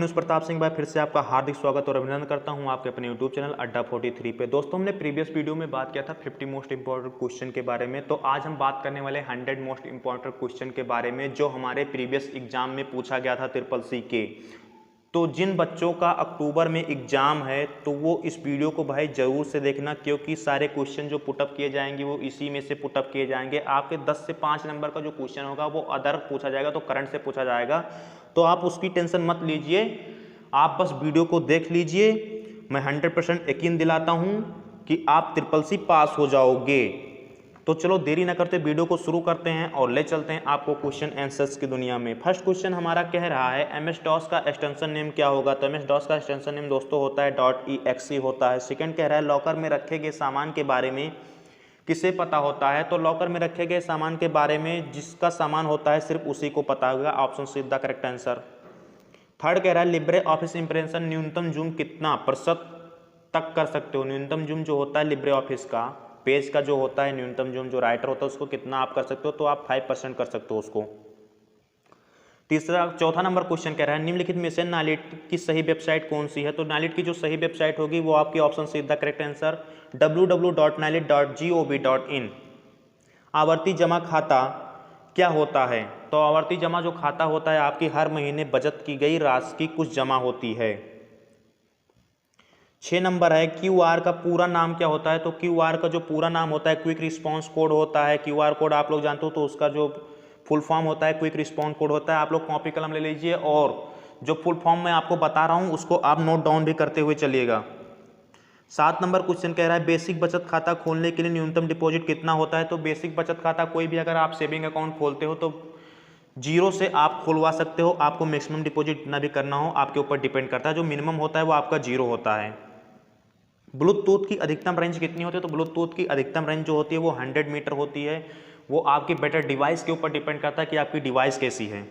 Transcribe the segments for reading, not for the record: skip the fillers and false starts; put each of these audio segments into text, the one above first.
News Pratap Singh भाई फिर से आपका हार्दिक स्वागत और अभिनंदन करता हूं आपके अपने यूट्यूब चैनल अड्डा 43 पे। दोस्तों, हमने प्रीवियस वीडियो में बात किया था 50 मोस्ट इंपॉर्टेंट क्वेश्चन के बारे में। तो आज हम बात करने वाले 100 मोस्ट इंपॉर्टेंट क्वेश्चन के बारे में जो हमारे प्रीवियस एग्जाम में पूछा गया था ट्रिपल सी के। तो जिन बच्चों का अक्टूबर में एग्जाम है तो वो इस वीडियो को भाई जरूर से देखना, क्योंकि सारे क्वेश्चन जो पुटअप किए जाएंगे वो इसी में से पुटअप किए जाएंगे। आपके 10 से 5 नंबर का जो क्वेश्चन होगा वो अदर पूछा जाएगा, तो करंट से पूछा जाएगा, तो आप उसकी टेंशन मत लीजिए, आप बस वीडियो को देख लीजिए। मैं 100% यकीन दिलाता हूं कि आप ट्रिपल सी पास हो जाओगे। तो चलो देरी न करते वीडियो को शुरू करते हैं और ले चलते हैं आपको क्वेश्चन आंसर्स की दुनिया में। फर्स्ट क्वेश्चन हमारा कह रहा है एमएस डॉस का एक्सटेंशन नेम क्या होगा। तो एमएस डॉस का एक्सटेंशन नेम दोस्तों होता है .exe होता है। सेकंड कह रहा है लॉकर में रखे गए सामान के बारे में किसे पता होता है। तो लॉकर में रखे गए सामान के बारे में जिसका सामान होता है सिर्फ उसी को पता होगा। Option see the correct answer. Third कह रहा है लिब्रे ऑफिस इंप्रेशन न्यूनतम जूम कितना प्रतिशत तक कर सकते हो। न्यूनतम जूम जो होता है लिब्रे ऑफिस का पेज का जो होता है न्यूनतम जूम जो राइटर होता है उसको कितना आप कर सकते हो, तो आप 5% कर सकते हो उसको। चौथा नंबर क्वेश्चन कह रहा है निम्नलिखित में से नालिट की सही वेबसाइट कौन सी है। तो नालिट की जो सही वेबसाइट होगी वो आपकी option see the correct answer www.nalit.gov.in। आवर्ती जमा खाता क्या होता है। तो आवर्ती जमा जो खाता होता है आपकी हर महीने बचत की गई राशि की कुछ जमा होती है। 6 नंबर है क्यूआर का पूरा नाम क्या होता है। तो क्यूआर का जो पूरा नाम होता है क्विक रिस्पांस कोड होता है। क्यूआर कोड आप लोग जानते हो, तो उसका जो फुल फॉर्म होता है क्विक रिस्पांस कोड होता है। आप लोग कॉपी कलम ले लीजिए और जो फुल फॉर्म मैं आपको बता रहा हूं उसको आप नोट डाउन भी करते हुए चलिएगा। 7 नंबर क्वेश्चन कह रहा है बेसिक बचत खाता खोलने के लिए न्यूनतम डिपॉजिट कितना होता है। तो बेसिक बचत खाता कोई भी अगर आप सेविंग अकाउंट खोलते हो तो 0 से आप खुलवा सकते हो। आपको मैक्सिमम डिपॉजिट ना भी करना हो, आपके ऊपर डिपेंड करता है। जो मिनिमम होता है वो आपका 0 होता है। ब्लूटूथ की अधिकतम रेंज कितनी होती है। तो ब्लूटूथ की अधिकतम रेंज जो होती है वो 100 मीटर होती है। वो आपकी बेटर डिवाइस के ऊपर डिपेंड करता है कि आपकी डिवाइस कैसी है।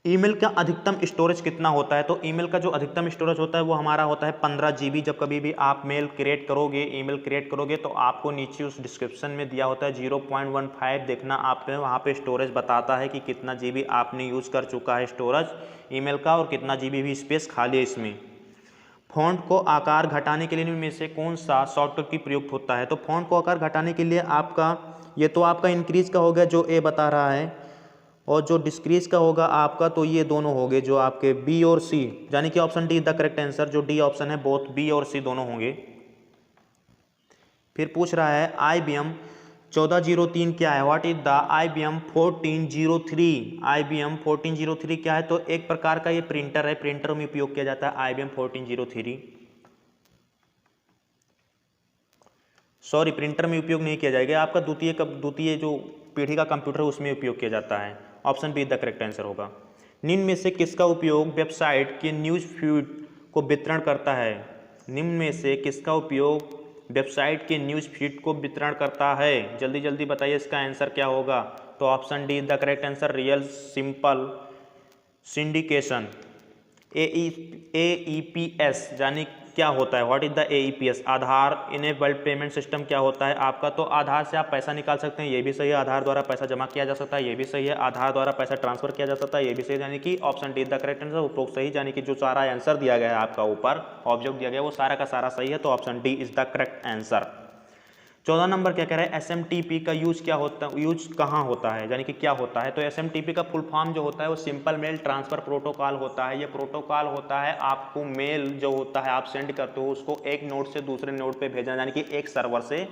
ईमेल का अधिकतम स्टोरेज कितना होता है। तो ईमेल का जो अधिकतम स्टोरेज होता है वो हमारा होता है 15 GB। जब कभी भी आप मेल क्रिएट करोगे, ईमेल क्रिएट करोगे, तो आपको नीचे उस डिस्क्रिप्शन में दिया होता है 0.15 देखना, आप वहाँ पे स्टोरेज बताता है कि कितना GB आपने यूज़ कर चुका है स्टोरेज ईमेल का और कितना GB भी स्पेस खाली है इसमें। फॉन्ट को आकार घटाने के लिए इनमें से कौन सा सॉफ्टवेयर की प्रयुक्त होता है। तो फॉन्ट को आकार घटाने के लिए आपका ये तो आपका इंक्रीज का हो गया जो ए बता रहा है, और जो डिस्क्रीज का होगा आपका तो ये दोनों हो गए जो आपके बी और सी, यानी कि option D the correct answer. जो डी ऑप्शन है बोथ बी और सी दोनों होंगे। फिर पूछ रहा है IBM 1403 क्या है। What is the IBM 1403। IBM 1403 क्या है। तो एक प्रकार का ये प्रिंटर है, प्रिंटर में उपयोग किया जाता है IBM 1403। सॉरी, प्रिंटर में उपयोग नहीं किया जाएगा, आपका द्वितीय जो पीढ़ी का कंप्यूटर है उसमें उपयोग किया जाता है। Option be the correct answer होगा। निम्न में से किसका उपयोग वेबसाइट के न्यूज फीड को वितरण करता है। निम्न में से किसका उपयोग वेबसाइट के न्यूज फीड को वितरण करता है। जल्दी जल्दी बताइए इसका आंसर क्या होगा। तो option D the correct answer real simple syndication. AEPS यानी क्या होता है। What is the AEPS। Aadhaar enabled payment system क्या होता है आपका। तो आधार से आप पैसा निकाल सकते हैं, ये भी सही है। आधार द्वारा पैसा जमा किया जा सकता है, ये भी सही है। आधार द्वारा पैसा ट्रांसफर किया जा सकता है, ये भी सही है। यानी कि option D the correct answer उपरोक्त सही, यानी कि जो सारा आंसर दिया गया है आपका ऊपर ऑब्जेक्ट दिया गया वो सारा का सारा सही है। तो option D is the correct answer. 14 number क्या कह रहा है SMTP का यूज क्या होता है, यूज कहाँ होता है, यानी कि क्या होता है। तो SMTP का फुल फॉर्म जो होता है वो सिंपल मेल ट्रांसफर प्रोटोकॉल होता है। ये प्रोटोकॉल होता है आपको मेल जो होता है आप सेंड करते हो उसको एक नोड से दूसरे नोड पे भेजना, यानी कि एक सर्वर से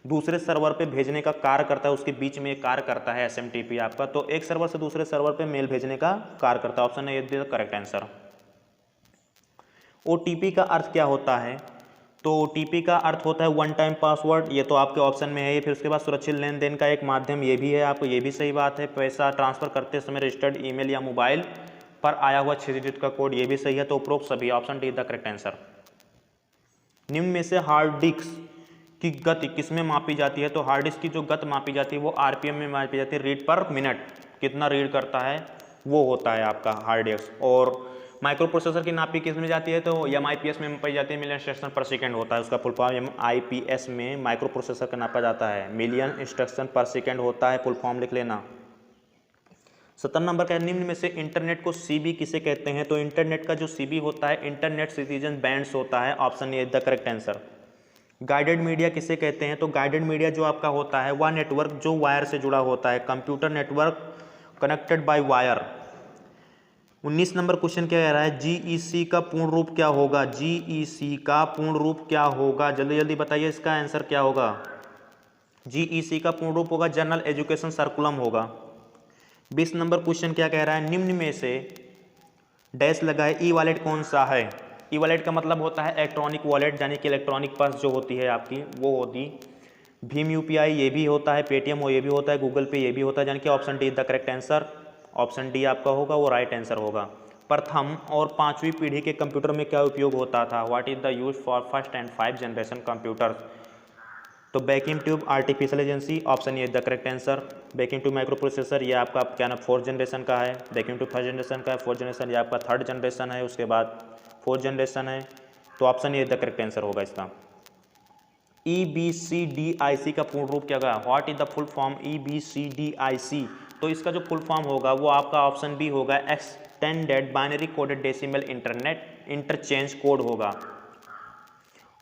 दूसरे सर्वर पे भेजने का कार्य करता है। उसके बीच में एक कार्य करता है SMTP आपका। तो एक सर्वर से दूसरे सर्वर पे मेल भेजने का कार्य करता है। Option A is the correct answer. OTP का अर्थ क्या होता है। तो OTP का अर्थ होता है वन टाइम पासवर्ड, ये तो आपके ऑप्शन में है ये। फिर उसके बाद सुरक्षित लेन देन का एक माध्यम, ये भी है आपको, ये भी सही बात है। पैसा ट्रांसफर करते समय रजिस्टर्ड ईमेल या मोबाइल पर आया हुआ 6 डिजिट का कोड, ये भी सही है। तो उपरोक्त सभी option D the correct answer. निम्न में से हार्ड डिस्क की गति किसमें मापी जाती है। तो हार्ड डिस्क की जो गति मापी जाती है वो RPM में मापी जाती है। रीड पर मिनट कितना रीड करता है वो होता है आपका हार्ड डिस्क। और माइक्रो प्रोसेसर की नापी किस में जाती है। तो MIPS में मापी जाती है, मिलियन इंस्ट्रक्शन पर सेकंड होता है उसका फुल फॉर्म। MIPS में माइक्रो प्रोसेसर का नापा जाता है, मिलियन इंस्ट्रक्शन पर सेकंड होता है, फुल फॉर्म लिख लेना। 17 नंबर का निम्न में से इंटरनेट को सीबी किसे कहते हैं? तो इंटरनेट का जो सीबी होता है इंटरनेट सिटीजन बैंड्स होता है, option A the correct answer. Guided media किसे कहते हैं? तो गाइडेड मीडिया जो आपका होता है वह नेटवर्क जो वायर से जुड़ा होता है, computer network connected by wire. 19 number question क्या कह रहा है? जीईसी का पूर्ण रूप क्या होगा? जीईसी का पूर्ण रूप क्या होगा? जल्दी जल्दी बताइए, इसका आंसर क्या होगा? जीईसी का पूर्ण रूप होगा जनरल एजुकेशन सर्कुलम होगा। 20 नंबर क्वेश्चन क्या कह रहा है? निम्न में से डैश लगा है, ई वॉलेट कौन सा है? ई वॉलेट का मतलब होता है इलेक्ट्रॉनिक वॉलेट, यानी कि इलेक्ट्रॉनिक पर्स जो होती है आपकी वो होती। भीम यूपीआई ये भी होता है, पेटीएम वो ये भी होता है, गूगल पे ये भी होता है, यानी कि option D is the correct answer. Option D आपका होगा वो राइट आंसर होगा। प्रथम और 5वीं पीढ़ी के कंप्यूटर में क्या उपयोग होता था? What is the use for first and 5th generation computers? तो vacuum tube, artificial agency, option A is the correct answer. Vacuum tube microprocessor ये आपका क्या नाम 4th जनरेशन का है, वैक्यूम ट्यूब 1st जनरेशन का है, 4th जनरेशन ये आपका 3rd जनरेशन है, उसके बाद 4th जनरेशन है। तो option A the correct answer होगा इसका। EBCDIC का पूर्ण रूप क्या होगा? What is the full form EBCDIC? तो इसका जो फुल फॉर्म होगा वो आपका ऑप्शन बी होगा, extended binary coded decimal internet interchange code होगा।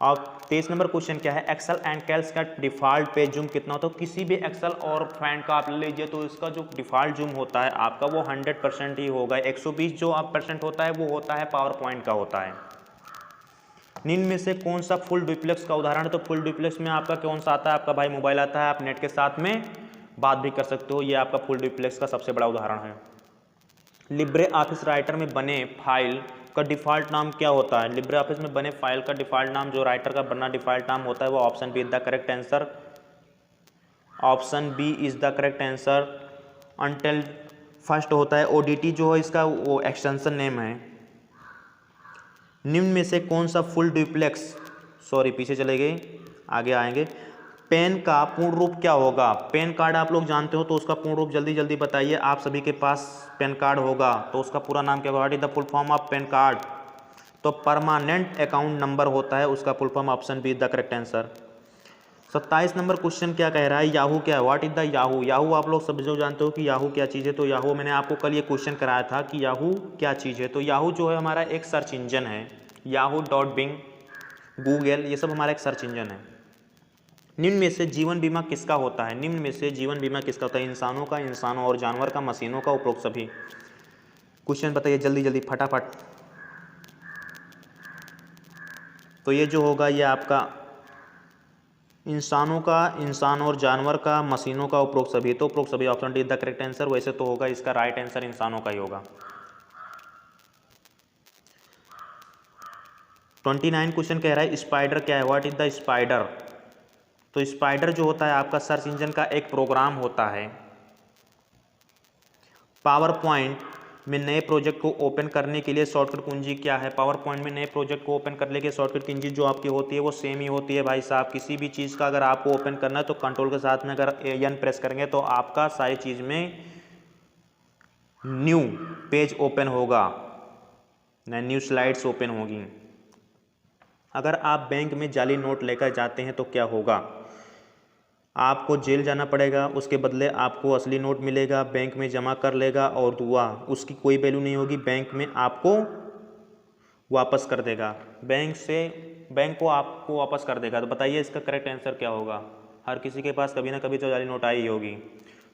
और 23 नंबर क्वेश्चन क्या है? एक्सेल एंड कैल्स का डिफॉल्ट पेज जूम कितना होता है? तो किसी भी एक्सेल और फाइंड का आप ले लीजिए तो इसका जो डिफॉल्ट जूम होता है आपका वो 100% ही होगा। 120 जो आप % होता है वो होता है पावर पॉइंट का होता है। निम्न में से कौन सा फुल डुप्लेक्स का उदाहरण है? तो फुल डुप्लेक्स में आपका कौन सा आता है? आपका भाई मोबाइल आता है, आप नेट के साथ में बात भी कर सकते हो, ये आपका फुल डुप्लेक्स का सबसे बड़ा उदाहरण है। लिब्रे ऑफिस राइटर में बने फाइल का डिफ़ॉल्ट नाम क्या होता है? लिब्रे ऑफिस में बने फाइल का डिफ़ॉल्ट नाम जो राइटर का बना डिफ़ॉल्ट नाम होता है वो option B is the correct answer. Option B is the correct answer. Until first होता है, ओडीटी जो है इसका वो एक्सटेंशन नेम है। निम्न में से कौन सा फुल डुप्लेक्स, सॉरी पीछे चले गए, आगे आएंगे। पेन का पूर्ण रूप क्या होगा? पेन कार्ड आप लोग जानते हो तो उसका पूर्ण रूप जल्दी जल्दी बताइए। आप सभी के पास पेन कार्ड होगा तो उसका पूरा नाम क्या होगा? What is the full form of PAN card? तो परमानेंट अकाउंट नंबर होता है उसका full form, option B is the correct answer. 27 number question क्या कह रहा है? याहू क्या है? What is the Yahoo? Yahoo आप लोग सब जो जानते हो कि याहू क्या चीज़ है। तो याहू मैंने आपको कल ये क्वेश्चन कराया था कि याहू क्या चीज़ है। तो याहू जो है हमारा एक सर्च इंजन है। याहू डॉट बिंग, गूगल, ये सब हमारा एक सर्च इंजन है। निम्न में से जीवन बीमा किसका होता है? निम्न में से जीवन बीमा किसका होता है? इंसानों का, इंसानों और जानवर का, मशीनों का, उपरोक्त सभी। क्वेश्चन बताइए जल्दी जल्दी फटाफट। तो ये जो होगा ये आपका इंसानों का, इंसान और जानवर का, मशीनों का, उपरोक्त सभी। तो उपरोक्त सभी option D is the correct answer. वैसे तो होगा इसका राइट आंसर इंसानों का ही होगा। 29 क्वेश्चन कह रहा है स्पाइडर क्या है? What is the spider? तो स्पाइडर जो होता है आपका सर्च इंजन का एक प्रोग्राम होता है। पावर पॉइंट में नए प्रोजेक्ट को ओपन करने के लिए शॉर्टकट कुंजी क्या है? पावर पॉइंट में नए प्रोजेक्ट को ओपन करने के शॉर्टकट कुंजी जो आपकी होती है वो सेम ही होती है भाई साहब। किसी भी चीज़ का अगर आपको ओपन करना है तो कंट्रोल के साथ में अगर एन प्रेस करेंगे तो आपका सारी चीज़ में न्यू पेज ओपन होगा, न्यू स्लाइड्स ओपन होगी। अगर आप बैंक में जाली नोट लेकर जाते हैं तो क्या होगा? आपको जेल जाना पड़ेगा, उसके बदले आपको असली नोट मिलेगा, बैंक में जमा कर लेगा और दुआ उसकी कोई वैल्यू नहीं होगी, बैंक में आपको वापस कर देगा, बैंक को आपको वापस कर देगा। तो बताइए इसका करेक्ट आंसर क्या होगा? हर किसी के पास कभी ना कभी तो जाली नोट आई ही होगी।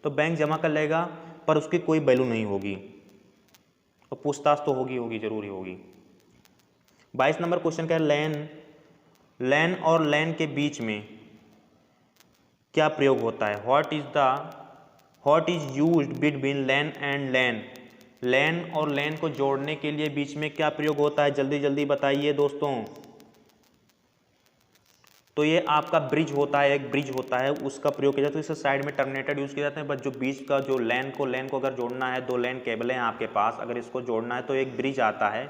तो बैंक जमा कर लेगा पर उसकी कोई वैल्यू नहीं होगी, तो पूछताछ तो होगी जरूरी होगी। 22 नंबर क्वेश्चन का लैन और लैन के बीच में क्या प्रयोग होता है? What is used between LAN and LAN? LAN और लैन को जोड़ने के लिए बीच में क्या प्रयोग होता है? जल्दी जल्दी बताइए दोस्तों। तो ये आपका ब्रिज होता है, एक ब्रिज होता है, उसका प्रयोग किया जाता है। तो इसे साइड में टर्मिनेटेड यूज़ किए जाते हैं, बट जो बीच का जो लैन को अगर जोड़ना है, 2 लैन केबल हैं आपके पास, अगर इसको जोड़ना है तो एक ब्रिज आता है,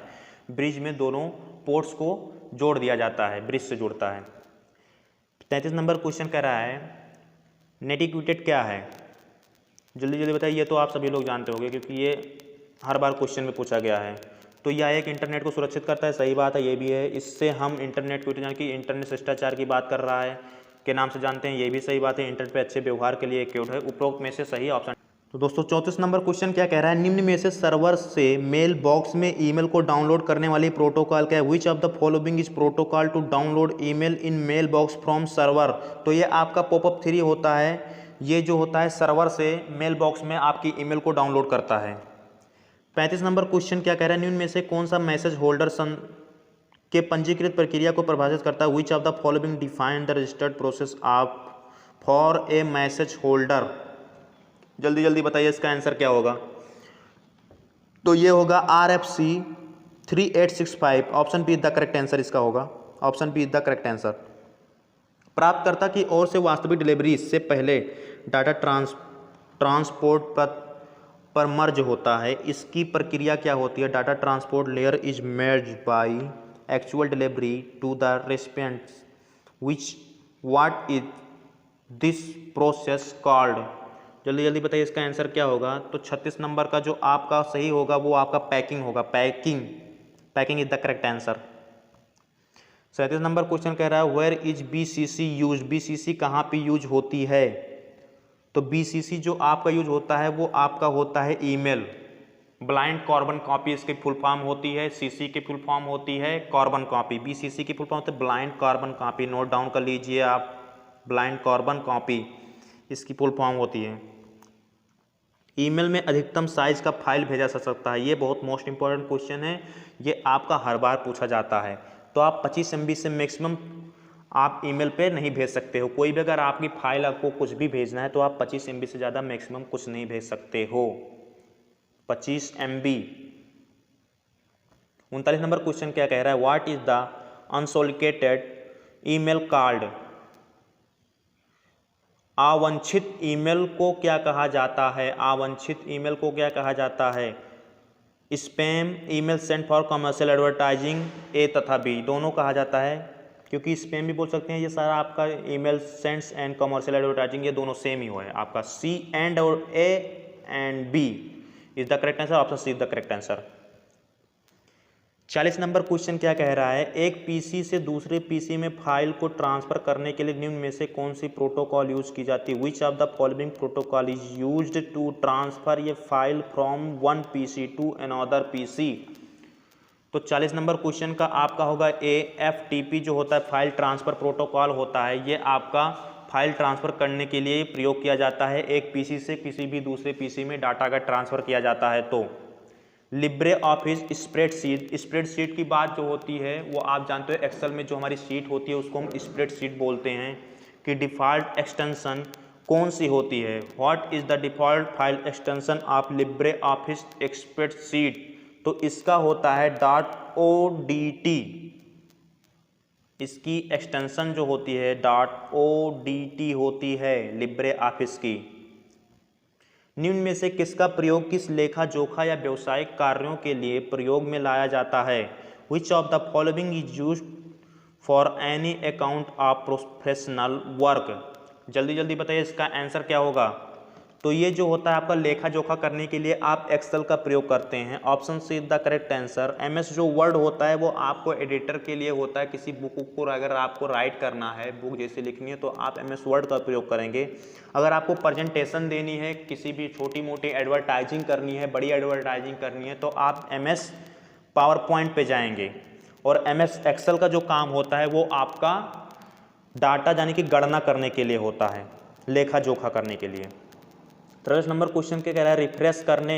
ब्रिज में दोनों पोर्ट्स को जोड़ दिया जाता है, ब्रिज से जुड़ता है। 33 नंबर क्वेश्चन कह रहा है नेटिक्वेटेड क्या है? जल्दी जल्दी बताइए। ये तो आप सभी लोग जानते होंगे क्योंकि ये हर बार क्वेश्चन में पूछा गया है। तो यह एक इंटरनेट को सुरक्षित करता है, सही बात है, ये भी है। इससे हम इंटरनेट को, यानी कि इंटरनेट शिष्टाचार की बात कर रहा है के नाम से जानते हैं, ये भी सही बात है। इंटरनेट पे अच्छे व्यवहार के लिए एक कोड है, उपरोक्त में से सही ऑप्शन। तो दोस्तों 34 नंबर क्वेश्चन क्या कह रहा है, निम्न में से सर्वर से मेल बॉक्स में ईमेल को डाउनलोड करने वाली प्रोटोकॉल क्या है, which of the following is protocol to download email in mail box from server. तो ये आपका पॉपअप 3 होता है, ये जो होता है सर्वर से मेल बॉक्स में आपकी ईमेल को डाउनलोड करता है। 35 नंबर क्वेश्चन क्या कह रहा है, निम्न में से कौन सा मैसेज होल्डर के पंजीकृत प्रक्रिया को परिभाषित करता है, which of the following define the registered process of for a message holder. जल्दी जल्दी बताइए इसका आंसर क्या होगा। तो ये होगा RFC 3865, option B is the correct answer इसका होगा, option B is the correct answer. प्राप्तकर्ता की ओर से वास्तविक डिलीवरी से पहले डाटा ट्रांसपोर्ट पर मर्ज होता है, इसकी प्रक्रिया क्या होती है, data transport layer is merged by actual delivery to the recipients which what is this process called. जल्दी जल्दी बताइए इसका आंसर क्या होगा। तो 36 नंबर का जो आपका सही होगा वो आपका पैकिंग होगा, packing is the correct answer. 37 number question कह रहा है where is BCC use, BCC कहाँ पे यूज होती है। तो BCC जो आपका यूज होता है वो आपका होता है ईमेल, ब्लाइंड कार्बन कॉपी इसकी फुल फॉर्म होती है, CC की फुल फॉर्म होती है कार्बन कॉपी, BCC की फुल फॉर्म होती है blind carbon copy, note down कर लीजिए आप, ब्लाइंड कार्बन कॉपी इसकी फुल फॉर्म होती है। ईमेल में अधिकतम साइज का फाइल भेजा जा सकता है, ये बहुत मोस्ट इंपॉर्टेंट क्वेश्चन है, ये आपका हर बार पूछा जाता है। तो आप 25 MB से मैक्सिमम आप ईमेल पे नहीं भेज सकते हो, कोई भी अगर आपकी फाइल आपको कुछ भी भेजना है तो आप 25 MB से ज़्यादा मैक्सिमम कुछ नहीं भेज सकते हो, 25 MB। 39 नंबर क्वेश्चन क्या कह रहा है, what is the unsolicited email card. अवांछित ईमेल को क्या कहा जाता है, अवांछित ईमेल को क्या कहा जाता है, spam email sent for commercial advertising, A तथा बी दोनों कहा जाता है, क्योंकि स्पैम भी बोल सकते हैं, ये सारा आपका email sends and commercial advertising ये दोनों सेम ही हो है, आपका C एंड और A and B is the correct answer, option C is the correct answer. 40 number question क्या कह रहा है, एक PC से दूसरे PC में फाइल को ट्रांसफर करने के लिए निम्न में से कौन सी प्रोटोकॉल यूज की जाती है, which of the following protocol is used to transfer ये file from one PC to another PC। तो 40 नंबर क्वेश्चन का आपका होगा AFTP जो होता है फाइल ट्रांसफर प्रोटोकॉल होता है, ये आपका फाइल ट्रांसफर करने के लिए प्रयोग किया जाता है, एक PC से किसी भी दूसरे PC में डाटा अगर ट्रांसफर किया जाता है तो। लिब्रे ऑफिस स्प्रेडशीट की बात जो होती है वो आप जानते हो, एक्सेल में जो हमारी शीट होती है उसको हम स्प्रेडशीट बोलते हैं, कि डिफ़ॉल्ट एक्सटेंशन कौन सी होती है, what is the default file extension of Libre office spreadsheet. तो इसका होता है .odt, इसकी एक्सटेंशन जो होती है .odt होती है लिब्रे ऑफिस की। निम्न में से किसका प्रयोग किस लेखा जोखा या व्यवसायिक कार्यों के लिए प्रयोग में लाया जाता है, which of the following is used for any account of professional work. जल्दी जल्दी बताइए इसका आंसर क्या होगा। तो ये जो होता है आपका लेखा जोखा करने के लिए आप एक्सेल का प्रयोग करते हैं, option C is the correct answer. MS जो वर्ड होता है वो आपको एडिटर के लिए होता है, किसी बुक को अगर आपको राइट करना है, बुक जैसे लिखनी है तो आप MS वर्ड का प्रयोग करेंगे। अगर आपको प्रेजेंटेशन देनी है, किसी भी छोटी मोटी एडवर्टाइजिंग करनी है, बड़ी एडवर्टाइजिंग करनी है तो आप MS पावर पॉइंट पे जाएंगे। और MS एक्सेल का जो काम होता है वो आपका डाटा यानी कि गणना करने के लिए होता है, लेखा जोखा करने के लिए। 23 नंबर क्वेश्चन क्या कह रहा है, रिफ्रेश करने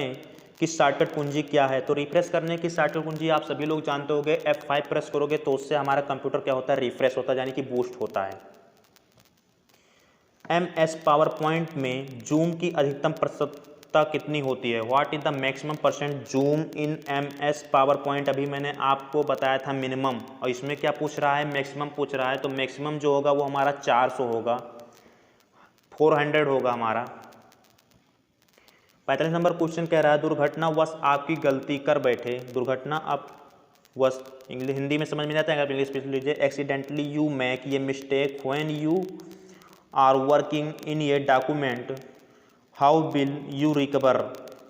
की शॉर्टकट कुंजी क्या है। तो रिफ्रेश करने की शॉर्टकट कुंजी आप सभी लोग जानते होंगे, F5 प्रेस करोगे तो उससे हमारा कंप्यूटर क्या होता है, रिफ्रेश होता है यानी कि बूस्ट होता है। MS पावर पॉइंट में जूम की अधिकतम प्रतिशतता कितनी होती है, what is the maximum percent zoom in MS power point. अभी मैंने आपको बताया था मिनिमम, और इसमें क्या पूछ रहा है, मैक्सिमम पूछ रहा है। तो मैक्सिमम जो होगा वो हमारा 400 होगा, 400 होगा हमारा। 45 नंबर क्वेश्चन कह रहा है, दुर्घटनावश आपकी गलती कर बैठे, दुर्घटना अब वश इंग्लिश हिंदी में समझ में आता है, अगर इंग्लिश में लीजिए, एक्सीडेंटली यू मेक ये mistake when you are working in ये document, how will you recover.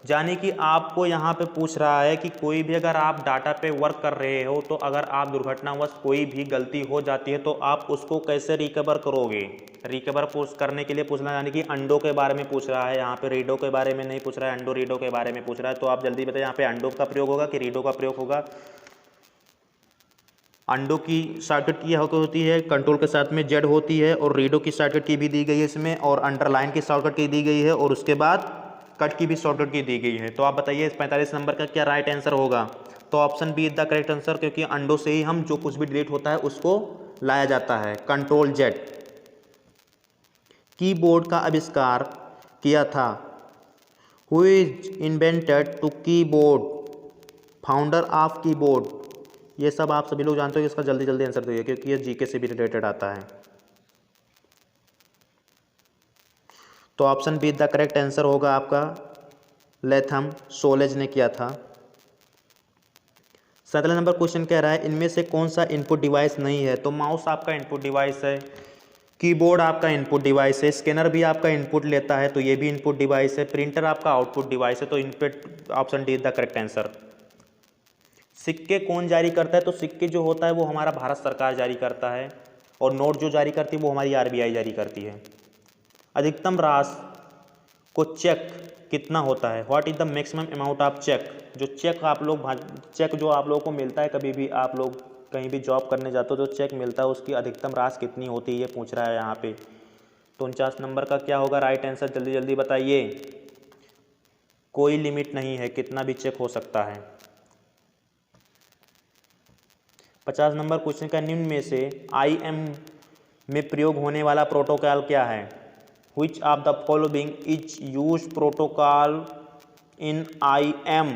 यानी कि आपको यहाँ पे पूछ रहा है कि कोई भी अगर आप डाटा पे वर्क कर रहे हो तो अगर आप दुर्घटनावश कोई भी गलती हो जाती है तो आप उसको कैसे रिकवर करोगे। रिकवर करने के लिए पूछना, यानी कि अंडों के बारे में पूछ रहा है, यहाँ पे रीडो के बारे में नहीं पूछ रहा है, अंडो रीडो के बारे में पूछ रहा है। तो आप जल्दी बताइए यहाँ पे अंडो का प्रयोग होगा कि रीडो का प्रयोग होगा। अंडों की शॉर्टकट की होती है, कंट्रोल के साथ में जेड होती है, और रीडो की शॉर्टकट की भी दी गई है इसमें, और अंडरलाइन की शॉर्टकट की दी गई है, और उसके बाद कट की भी शॉर्टकट की दी गई है। तो आप बताइए इस 45 नंबर का क्या राइट आंसर होगा। तो option B is the correct answer, क्योंकि अंडों से ही हम जो कुछ भी डिलीट होता है उसको लाया जाता है। Control Z. कीबोर्ड का आविष्कार किया था। Who is invented to keyboard, founder of keyboard. ये सब आप सभी लोग जानते हो, इसका जल्दी जल्दी आंसर दीजिए क्योंकि ये जीके से भी रिलेटेड आता है। तो option be the correct answer होगा आपका, लेथम सोलेज ने किया था। 17 नंबर क्वेश्चन कह रहा है इनमें से कौन सा इनपुट डिवाइस नहीं है। तो माउस आपका इनपुट डिवाइस है, कीबोर्ड आपका इनपुट डिवाइस है, स्कैनर भी आपका इनपुट लेता है तो ये भी इनपुट डिवाइस है, प्रिंटर आपका आउटपुट डिवाइस है। तो input option D is the correct answer. सिक्के कौन जारी करता है। तो सिक्के जो होता है वो हमारा भारत सरकार जारी करता है, और नोट जो जारी करती है वो हमारी आरबीआई जारी करती है। अधिकतम राशि को चेक कितना होता है। What is the maximum amount of cheque. जो चेक आप लोग चेक जो आप लोगों को मिलता है, कभी भी आप लोग कहीं भी जॉब करने जाते हो तो चेक मिलता है, उसकी अधिकतम राशि कितनी होती है ये पूछ रहा है यहाँ पे। तो 49 नंबर का क्या होगा राइट आंसर, जल्दी जल्दी बताइए। कोई लिमिट नहीं है, कितना भी चेक हो सकता है। 50 नंबर क्वेश्चन का निम्न में से IM में प्रयोग होने वाला प्रोटोकॉल क्या है। Which of the following is used protocol in IM।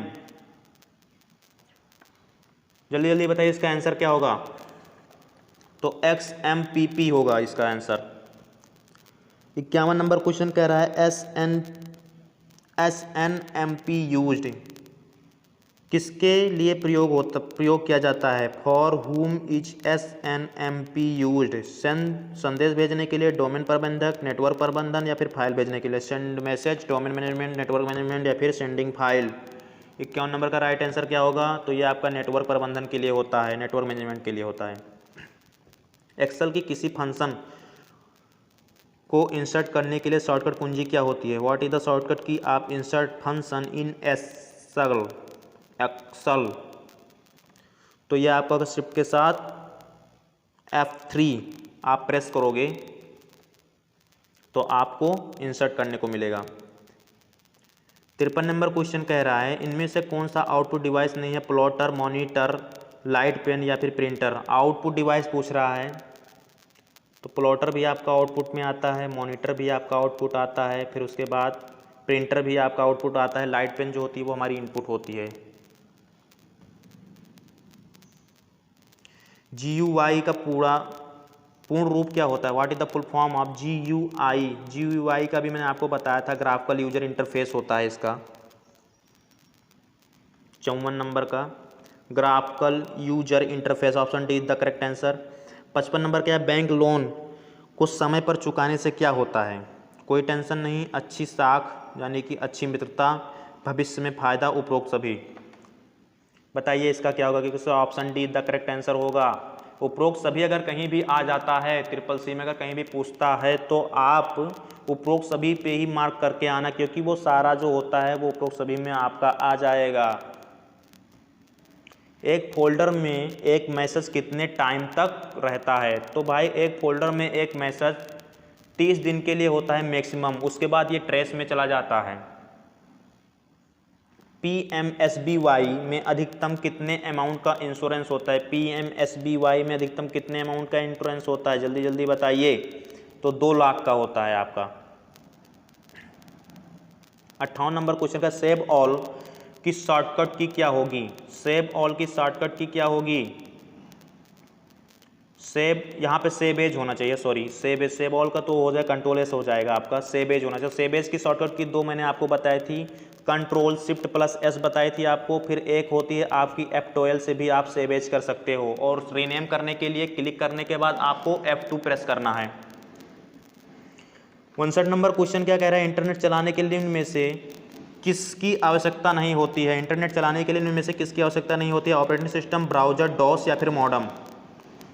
जल्दी जल्दी बताइए इसका आंसर क्या होगा। तो XMPP होगा इसका आंसर। 51 नंबर क्वेश्चन कह रहा है SNMP यूज्ड किसके लिए प्रयोग किया जाता है। फॉर हुम इज SNMP यूज्ड। संदेश भेजने के लिए, डोमेन प्रबंधक, नेटवर्क प्रबंधन, या फिर फाइल भेजने के लिए। Send message, domain management, network management, या फिर सेंडिंग फाइल। 51 नंबर का राइट आंसर क्या होगा। तो ये आपका नेटवर्क प्रबंधन के लिए होता है, नेटवर्क मैनेजमेंट के लिए होता है। एक्सेल की किसी फंक्शन को इंसर्ट करने के लिए शॉर्टकट कुंजी क्या होती है। व्हाट इज द शॉर्टकट की आप इंसर्ट फंक्शन इन एक्सल। तो ये आपका शिफ्ट के साथ F3 आप प्रेस करोगे तो आपको इंसर्ट करने को मिलेगा। 53 नंबर क्वेश्चन कह रहा है इनमें से कौन सा आउटपुट डिवाइस नहीं है। प्लॉटर, मॉनिटर, लाइट पेन, या फिर प्रिंटर। आउटपुट डिवाइस पूछ रहा है तो प्लॉटर भी आपका आउटपुट में आता है, मॉनिटर भी आपका आउटपुट आता है, फिर उसके बाद प्रिंटर भी आपका आउटपुट आता है। लाइट पेन जो होती है वो हमारी इनपुट होती है। GUI का पूर्ण रूप क्या होता है। What is the full form of GUI। GUI का भी मैंने आपको बताया था, ग्राफिकल यूजर इंटरफेस होता है इसका। 54 नंबर का graphical user interface, option D is the correct answer. 55 number क्या है, बैंक लोन को समय पर चुकाने से क्या होता है। कोई टेंशन नहीं, अच्छी साख यानी कि अच्छी मित्रता, भविष्य में फायदा, उपरोक्त सभी। बताइए इसका क्या होगा, क्योंकि option D the correct answer होगा। उपरोक्त सभी अगर कहीं भी आ जाता है, CCC में अगर कहीं भी पूछता है तो आप उपरोक्त सभी पे ही मार्क करके आना, क्योंकि वो सारा जो होता है वो उपरोक्त सभी में आपका आ जाएगा। एक फोल्डर में एक मैसेज कितने टाइम तक रहता है। तो भाई एक फोल्डर में एक मैसेज 30 दिन के लिए होता है मैक्सिमम, उसके बाद ये ट्रेस में चला जाता है। PMSBY में अधिकतम कितने अमाउंट का इंश्योरेंस होता है। PMSBY में अधिकतम कितने अमाउंट का इंश्योरेंस होता है, जल्दी जल्दी बताइए। तो 2 लाख का होता है आपका। 58 नंबर क्वेश्चन का सेव ऑल की शॉर्टकट की क्या होगी। सेव ऑल की शॉर्टकट की क्या होगी। सेव, यहाँ पे सेव एज होना चाहिए, सॉरी सेव ऑल का तो हो जाए कंट्रोल एस हो जाएगा आपका, सेव एज होना चाहिए। सेव एज की शॉर्टकट की 2 मैंने आपको बताई थी, कंट्रोल शिफ्ट प्लस एस बताई थी आपको, फिर एक होती है आपकी F12 से भी आप सेव एज कर सकते हो, और रीनेम करने के लिए क्लिक करने के बाद आपको F2 प्रेस करना है। 59 नंबर क्वेश्चन क्या कह रहा है, इंटरनेट चलाने के लिए इनमें से किसकी आवश्यकता नहीं होती है? इंटरनेट चलाने के लिए इनमें से किसकी आवश्यकता नहीं होती है? ऑपरेटिंग सिस्टम, ब्राउजर, डॉस या फिर मॉडम?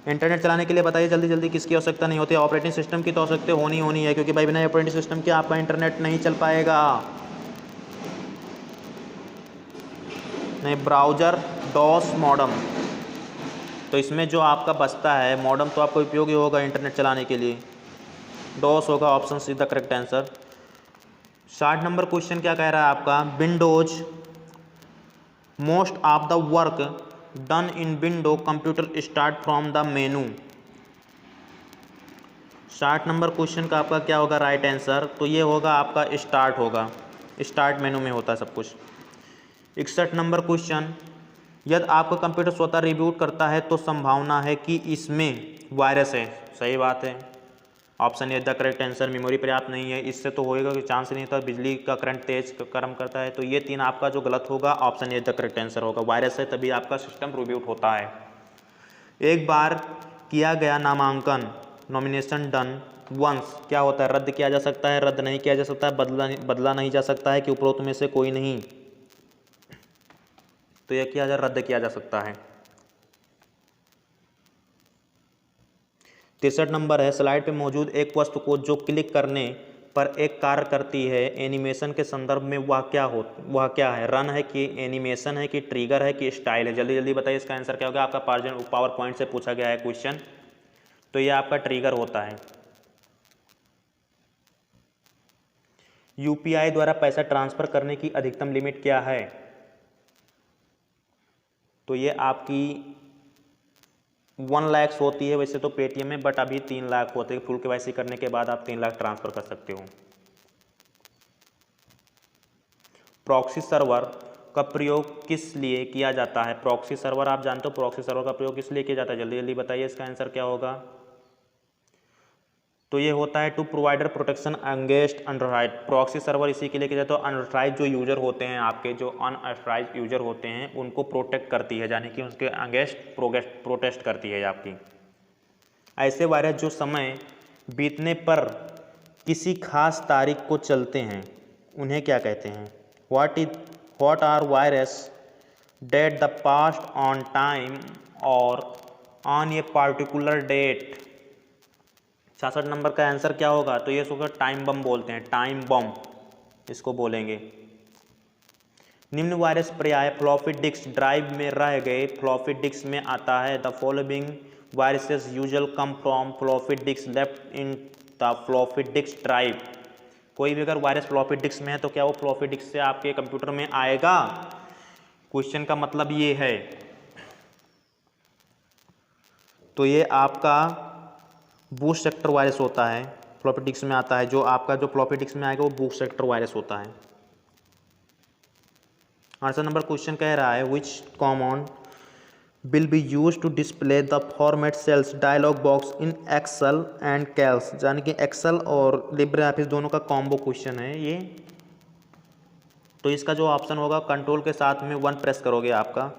इंटरनेट चलाने के लिए बताइए जल्दी जल्दी किसकी आवश्यकता नहीं होती है? ऑपरेटिंग सिस्टम की तो आवश्यकता होनी है, क्योंकि भाई बिना ऑपरेटिंग सिस्टम के आपका इंटरनेट नहीं चल पाएगा। नहीं, ब्राउजर, डॉस, मॉडम। तो इसमें जो आपका बचता है मॉडम तो आपको उपयोगी होगा इंटरनेट चलाने के लिए, डॉस होगा option see the correct answer. 60 number question क्या कह रहा है आपका? Windows most of the work done in window computer start from the menu. 60 number question का आपका क्या होगा राइट आंसर? तो ये होगा आपका स्टार्ट होगा, स्टार्ट मेनू में होता है सब कुछ। 61 नंबर क्वेश्चन, यदि आपका कंप्यूटर स्वतः रिबूट करता है तो संभावना है कि इसमें वायरस है। सही बात है, option A the correct answer. Memory पर्याप्त नहीं है, इससे तो होएगा कि चांस नहीं था। बिजली का करंट तेज गर्म करता है, तो ये 3 आपका जो गलत होगा option A the correct answer होगा। वायरस है तभी आपका सिस्टम रिबूट होता है। एक बार किया गया नामांकन, नॉमिनेशन डन वंस, क्या होता है? रद्द किया जा सकता है, रद्द नहीं किया जा सकता है, बदला नहीं जा सकता है कि उपरोक्त में से कोई नहीं? तो यह किया जा रद्द किया जा सकता है। 63 नंबर है, स्लाइड पे मौजूद एक वस्तु को जो क्लिक करने पर एक कार्य करती है एनिमेशन के संदर्भ में वह क्या है? रन है कि एनिमेशन है कि ट्रिगर है कि स्टाइल है? जल्दी जल्दी बताइए इसका आंसर क्या होगा। आपका पावर पॉइंट से पूछा गया है क्वेश्चन, तो ये आपका ट्रिगर होता है। यूपीआई द्वारा पैसा ट्रांसफर करने की अधिकतम लिमिट क्या है? तो ये आपकी 1 लाख होती है वैसे तो पेटीएम में, बट अभी 3 लाख होते हैं। फुल केवाईसी करने के बाद आप 3 लाख ट्रांसफर कर सकते हो। प्रॉक्सी सर्वर का प्रयोग किस लिए किया जाता है? प्रॉक्सी सर्वर आप जानते हो, प्रॉक्सी सर्वर का प्रयोग किस लिए किया जाता है? जल्दी जल्दी बताइए इसका आंसर क्या होगा। तो ये होता है to provider protection against unauthorised. Proxy server इसी के लिए किया जाता है, अनऑथराइज्ड जो यूजर होते हैं, आपके जो अनऑथराइज्ड यूजर होते हैं उनको प्रोटेक्ट करती है, यानी कि उसके अगेंस्ट प्रोटेस्ट करती है आपकी। ऐसे वायरस जो समय बीतने पर किसी खास तारीख को चलते हैं उन्हें क्या कहते हैं? What are virus date the past on time और on a particular date? 66 number का आंसर क्या होगा? तो ये होगा टाइम बम बोलते हैं, टाइम बम इसको बोलेंगे। निम्न वायरस पर्याय फ्लॉपी डिस्क ड्राइव में रह गए फ्लॉपी डिस्क में आता है। The following viruses usual come from floppy disk left in the floppy disk drive. कोई भी अगर वायरस फ्लॉपी डिस्क में है तो क्या वो फ्लॉपी डिस्क से आपके कंप्यूटर में आएगा? क्वेश्चन का मतलब ये है। तो ये आपका बूस्ट सेक्टर वायरस होता है, फ्लॉपी डिस्क में आता है। जो आपका जो फ्लॉपी डिस्क में आएगा वो बूस्ट सेक्टर वायरस होता है। आंसर नंबर क्वेश्चन कह रहा है which common will be use to display the format cells dialog box in Excel and cells, यानी कि एक्सेल और लिब्रे ऑफिस दोनों का कॉम्बो क्वेश्चन है ये। तो इसका जो ऑप्शन होगा कंट्रोल के साथ में 1 प्रेस करोगे आपका।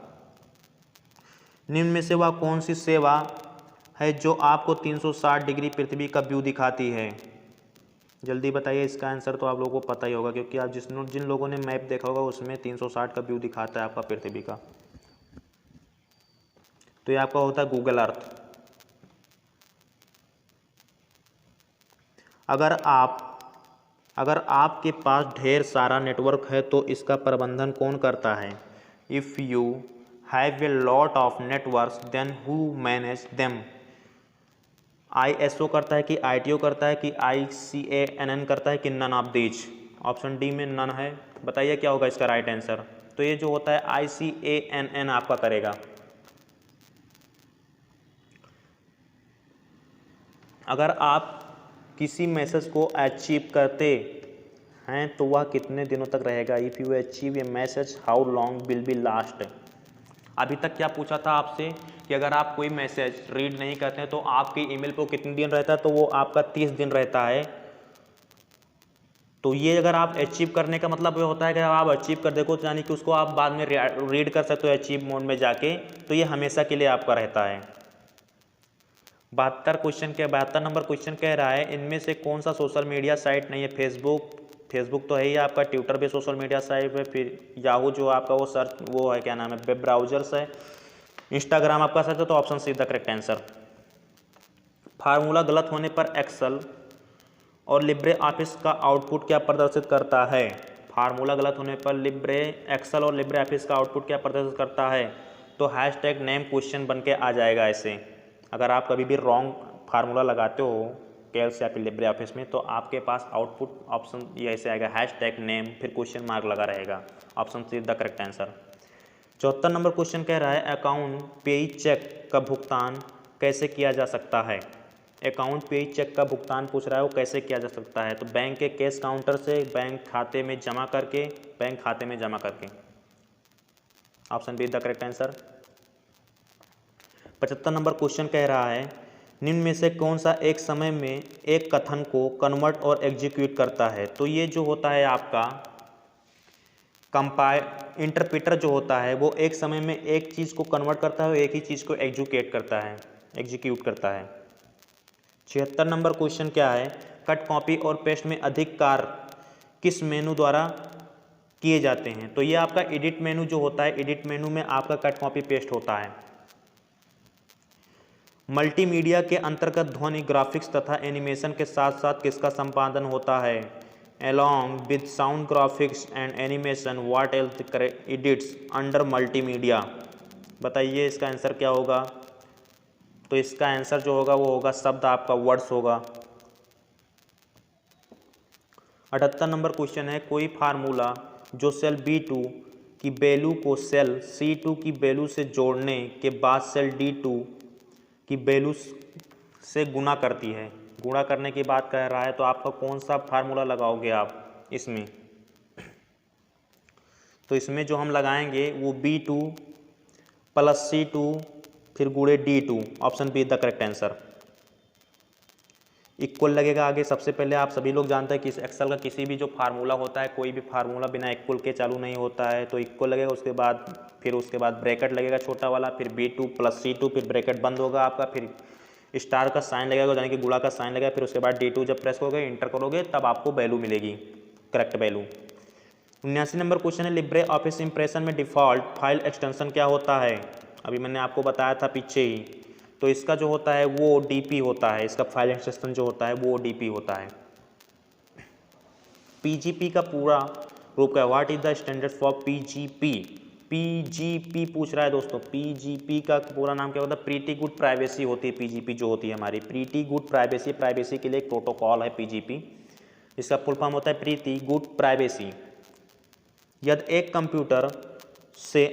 निम्न में से वह कौन सी सेवा है जो आपको 360 डिग्री पृथ्वी का व्यू दिखाती है? जल्दी बताइए इसका आंसर। तो आप लोगों को पता ही होगा क्योंकि आप जिन लोगों ने मैप देखा होगा उसमें 360 का व्यू दिखाता है आपका पृथ्वी का। तो ये आपका होता है गूगल अर्थ। अगर आपके पास ढेर सारा नेटवर्क है तो इसका प्रबंधन कौन करता है? If you have a lot of networks then who manage them? ISO करता है कि ITO करता है कि ICANN करता है कि none of these? Option D में नन है। बताइए क्या होगा इसका राइट आंसर। तो ये जो होता है ICANN आपका करेगा। अगर आप किसी मैसेज को अचीव करते हैं तो वह कितने दिनों तक रहेगा? If you achieve a message how long will be last? अभी तक क्या पूछा था आपसे कि अगर आप कोई मैसेज रीड नहीं करते हैं तो आपके ईमेल पे कितने दिन रहता है? तो वो आपका 30 दिन रहता है। तो ये अगर आप अचीव करने का मतलब ये होता है कि आप अचीव कर देखो तो यानी कि उसको आप बाद में रीड कर सकते हो अचीव मोड में जाके, तो ये हमेशा के लिए आपका रहता है। 72 नंबर क्वेश्चन कह रहा है इनमें से कौन सा सोशल मीडिया साइट नहीं है? फेसबुक, फेसबुक तो है ही आपका, ट्विटर भी सोशल मीडिया साइट है, फिर याहू जो आपका वो सर्च वो है क्या नाम है वेब ब्राउजर्स है, इंस्टाग्राम आपका सर्च है, तो option see the correct answer. Formula गलत होने पर एक्सेल और लिब्रे ऑफिस का आउटपुट क्या प्रदर्शित करता है? फार्मूला गलत होने पर एक्सेल और लिब्रे ऑफिस का आउटपुट क्या प्रदर्शित करता है? तो हैशटैग नेम क्वेश्चन बन के आ जाएगा ऐसे। अगर आप कभी भी रॉन्ग फार्मूला लगाते हो कैल्स या फिर लिब्रे ऑफिस में, तो आपके पास आउटपुट ऑप्शन ये ऐसे आएगा, हैशटैग नेम फिर क्वेश्चन मार्क लगा रहेगा। Option see the correct answer. 74 number question कह रहा है अकाउंट पेई चेक का भुगतान कैसे किया जा सकता है? अकाउंट पेई चेक का भुगतान पूछ रहा है, वो कैसे किया जा सकता है? तो बैंक के कैश काउंटर से, बैंक खाते में जमा करके, बैंक खाते में जमा करके। Option be the correct answer. 75 number question कह रहा है निम्न में से कौन सा एक समय में एक कथन को कन्वर्ट और एग्जीक्यूट करता है? तो ये जो होता है आपका इंटरप्रेटर जो होता है वो एक समय में एक चीज़ को कन्वर्ट करता है और एक ही चीज़ को एग्जीक्यूट करता है। 76 नंबर क्वेश्चन क्या है? कट कॉपी और पेस्ट में अधिक कार्य किस मेनू द्वारा किए जाते हैं? तो ये आपका एडिट मेनू जो होता है, एडिट मेनू में आपका कट कॉपी पेस्ट होता है। मल्टीमीडिया के अंतर्गत ध्वनि, ग्राफिक्स तथा एनिमेशन के साथ साथ किसका संपादन होता है? along with sound graphics and animation what else edits under multimedia? बताइए इसका आंसर क्या होगा? तो इसका आंसर जो होगा वो होगा शब्द आपका वर्ड्स होगा। 78 नंबर क्वेश्चन है कोई फार्मूला जो सेल B2 की वैल्यू को सेल C2 की वैल्यू से जोड़ने के बाद सेल D2 की वैल्यू से गुणा करती है। गुणा करने की बात कर रहा है, तो आपका कौन सा फार्मूला लगाओगे आप इसमें? तो इसमें जो हम लगाएंगे वो B2 प्लस C2 फिर गुणे D2। Option be the correct answer. Equal लगेगा आगे। सबसे पहले आप सभी लोग जानते हैं कि एक्सेल का किसी भी जो फार्मूला होता है, कोई भी फार्मूला बिना इक्वल के चालू नहीं होता है। तो इक्वल लगेगा, उसके बाद ब्रैकेट लगेगा छोटा वाला, फिर B2 प्लस C2, फिर ब्रैकेट बंद होगा आपका, फिर स्टार का साइन लगेगा यानी कि गुणा का साइन लगेगा, फिर उसके बाद D2 जब प्रेस करोगे, इंटर करोगे, तब आपको वैल्यू मिलेगी, करेक्ट वैल्यू। 79 नंबर क्वेश्चन है लिब्रे ऑफिस इंप्रेशन में डिफ़ॉल्ट फाइल एक्सटेंशन क्या होता है? अभी मैंने आपको बताया था पीछे ही। तो इसका जो होता है वो DP होता है, इसका फाइल एक्सटेंशन जो होता है वो DP होता है। PGP का पूरा रूप क्या है? What is the standard for PGP? PGP पूछ रहा है दोस्तों। PGP का पूरा नाम क्या होता है? प्रीटी गुड प्राइवेसी होती है PGP जो होती है हमारी, प्रीटी गुड प्राइवेसी। प्राइवेसी के लिए एक प्रोटोकॉल है PGP, इसका फुल फॉर्म होता है प्रीटी गुड प्राइवेसी। यदि एक कंप्यूटर से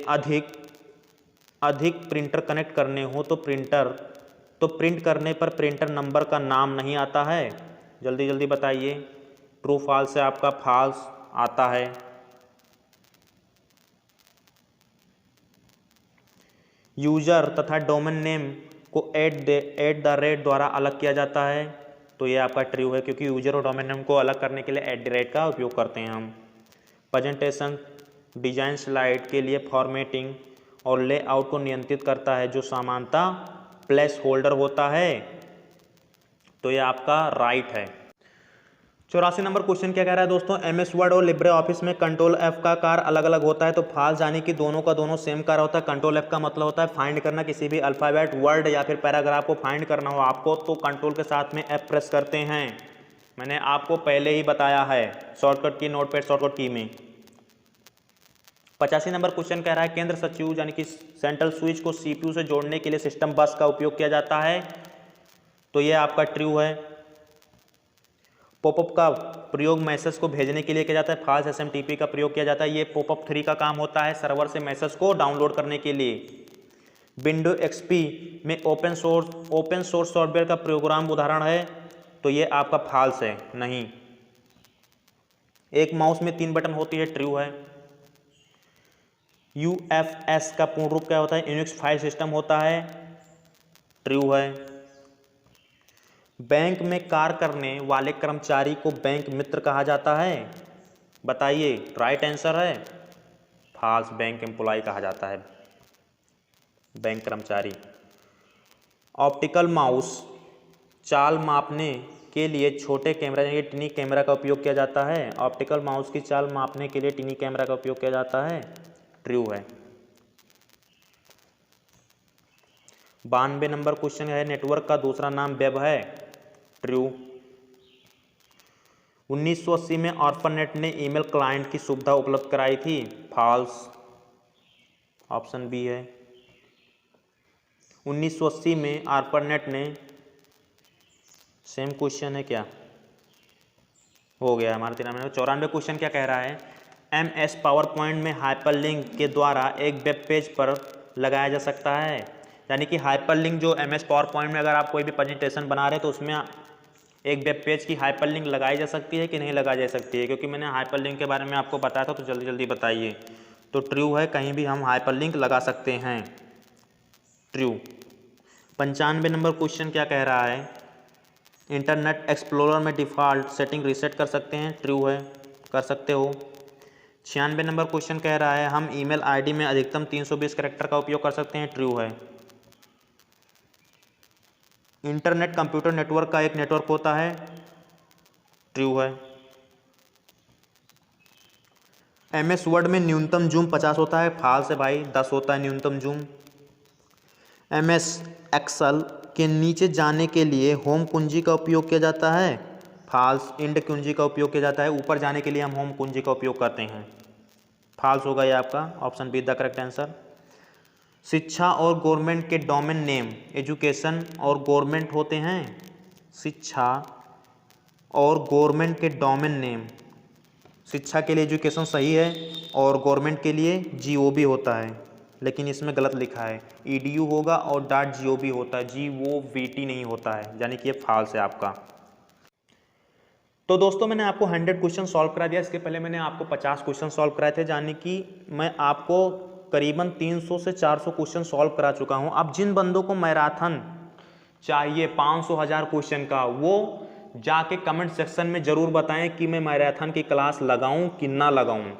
अधिक प्रिंटर कनेक्ट करने हो तो प्रिंट करने पर प्रिंटर नंबर का नाम नहीं आता है? जल्दी जल्दी बताइए। ट्रू फॉल्स से आपका फॉल्स आता है। यूजर तथा डोमेन नेम को एट द रेट द्वारा अलग किया जाता है? तो ये आपका ट्रू है, क्योंकि यूजर और डोमेन नेम को अलग करने के लिए @ का उपयोग करते हैं हम। प्रेजेंटेशन डिजाइन स्लाइड के लिए फॉर्मेटिंग और लेआउट को नियंत्रित करता है जो सामान्यतः प्लेस होल्डर होता है? तो ये आपका राइट है। 84 नंबर क्वेश्चन क्या कह रहा है दोस्तों? MS वर्ड और लिब्रे ऑफिस में कंट्रोल F का कार्य अलग अलग होता है? तो फॉल्स यानी कि दोनों का दोनों सेम कार्य होता है। कंट्रोल F का मतलब होता है फाइंड करना, किसी भी अल्फ़ाबेट, वर्ड या फिर पैराग्राफ को फाइंड करना हो आपको, तो कंट्रोल के साथ में F प्रेस करते हैं। मैंने आपको पहले ही बताया है शॉर्टकट की, नोटपैड शॉर्टकट की में। 85 नंबर क्वेश्चन कह रहा है केंद्र स्विच यानी कि सेंट्रल स्विच को CPU से जोड़ने के लिए सिस्टम बस का उपयोग किया जाता है? तो ये आपका ट्रू है। पॉपअप का प्रयोग मैसेज को भेजने के लिए किया जाता है? फॉल्स। SMTP का प्रयोग किया जाता है। ये पॉपअप 3 का काम होता है, सर्वर से मैसेज को डाउनलोड करने के लिए। विंडो XP में ओपन सोर्स सॉफ्टवेयर का प्रोग्राम उदाहरण है? तो ये आपका फॉल्स है, नहीं। एक माउस में 3 बटन होती है? ट्रू है। UFS का पूर्ण रूप क्या होता है? यूनिक्स फाइल सिस्टम होता है? ट्रू है। बैंक में कार्य करने वाले कर्मचारी को बैंक मित्र कहा जाता है? बताइए, राइट आंसर है फॉल्स, बैंक एम्प्लॉय कहा जाता है, बैंक कर्मचारी। ऑप्टिकल माउस चाल मापने के लिए छोटे कैमरा यानी कि टिनी कैमरा का उपयोग किया जाता है। ऑप्टिकल माउस की चाल मापने के लिए टिनी कैमरा का उपयोग किया जाता है। ट्रू है। 92 नंबर क्वेश्चन है, नेटवर्क का दूसरा नाम वेब है। ट्रू। 1980 में ऑर्फनेट ने ईमेल क्लाइंट की सुविधा उपलब्ध कराई थी। फॉल्स। ऑप्शन बी है। 1980 में ऑर्फनेट ने, सेम क्वेश्चन है क्या, हो गया हमारा 93। 94 क्वेश्चन क्या कह रहा है, MS पावर पॉइंट में हाइपरलिंक के द्वारा एक वेब पेज पर लगाया जा सकता है। यानी कि हाइपरलिंक जो MS पावर पॉइंट में अगर आप कोई भी प्रेजेंटेशन बना रहे हैं तो उसमें एक वेब पेज की हाइपरलिंक लगाई जा सकती है कि नहीं लगाई जा सकती है, क्योंकि मैंने हाइपरलिंक के बारे में आपको बताया था, तो जल्दी जल्दी बताइए। तो ट्रू है, कहीं भी हम हाइपरलिंक लगा सकते हैं। ट्रू। 95 नंबर क्वेश्चन क्या कह रहा है, इंटरनेट एक्सप्लोरर में डिफ़ॉल्ट सेटिंग रीसेट कर सकते हैं। ट्रू है, कर सकते हो। 96 नंबर क्वेश्चन कह रहा है, हम ईमेल आईडी में अधिकतम 320 कैरेक्टर का उपयोग कर सकते हैं। ट्रू है। इंटरनेट कंप्यूटर नेटवर्क का एक नेटवर्क होता है। ट्रू है। MS वर्ड में न्यूनतम जूम 50 होता है। फॉल्स है भाई, 10 होता है न्यूनतम जूम। MS एक्सेल के नीचे जाने के लिए होम कुंजी का उपयोग किया जाता है। फॉल्स। इंड कुंजी का उपयोग किया जाता है, ऊपर जाने के लिए हम होम कुंजी का उपयोग करते हैं। फॉल्स होगा ये आपका, option be the correct answer. शिक्षा और गवर्नमेंट के डोमेन नेम एजुकेशन और गवर्नमेंट होते हैं। शिक्षा और गवर्नमेंट के डोमेन नेम, शिक्षा के लिए एजुकेशन सही है और गवर्नमेंट के लिए GOV होता है, लेकिन इसमें गलत लिखा है, EDU होगा और .gov होता है, GOVT नहीं होता है, यानी कि ये फॉल्स है आपका। तो दोस्तों मैंने आपको 100 क्वेश्चन सॉल्व करा दिया। इसके पहले मैंने आपको 50 क्वेश्चन सॉल्व कराए थे, यानी कि मैं आपको करीबन 300 से 400 क्वेश्चन सॉल्व करा चुका हूं। अब जिन बंदों को मैराथन चाहिए 500,000 क्वेश्चन का, वो जाके कमेंट सेक्शन में ज़रूर बताएं कि मैं मैराथन की क्लास लगाऊं कि ना लगाऊं।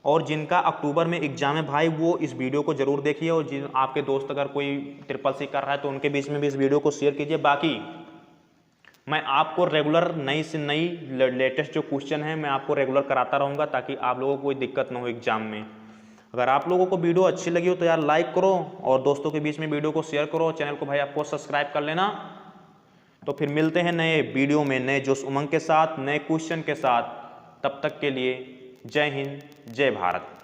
और जिनका अक्टूबर में एग्जाम है भाई, वो इस वीडियो को ज़रूर देखिए, और जिन आपके दोस्त अगर कोई CCC कर रहा है तो उनके बीच में भी इस वीडियो को शेयर कीजिए। बाकी मैं आपको रेगुलर नई से नई लेटेस्ट जो क्वेश्चन है मैं आपको रेगुलर कराता रहूँगा, ताकि आप लोगों को कोई दिक्कत ना हो एग्जाम में। अगर आप लोगों को वीडियो अच्छी लगी हो तो यार लाइक करो और दोस्तों के बीच में वीडियो को शेयर करो, चैनल को भाई आपको सब्सक्राइब कर लेना। तो फिर मिलते हैं नए वीडियो में नए जोश उमंग के साथ, नए क्वेश्चन के साथ। तब तक के लिए जय हिंद, जय भारत।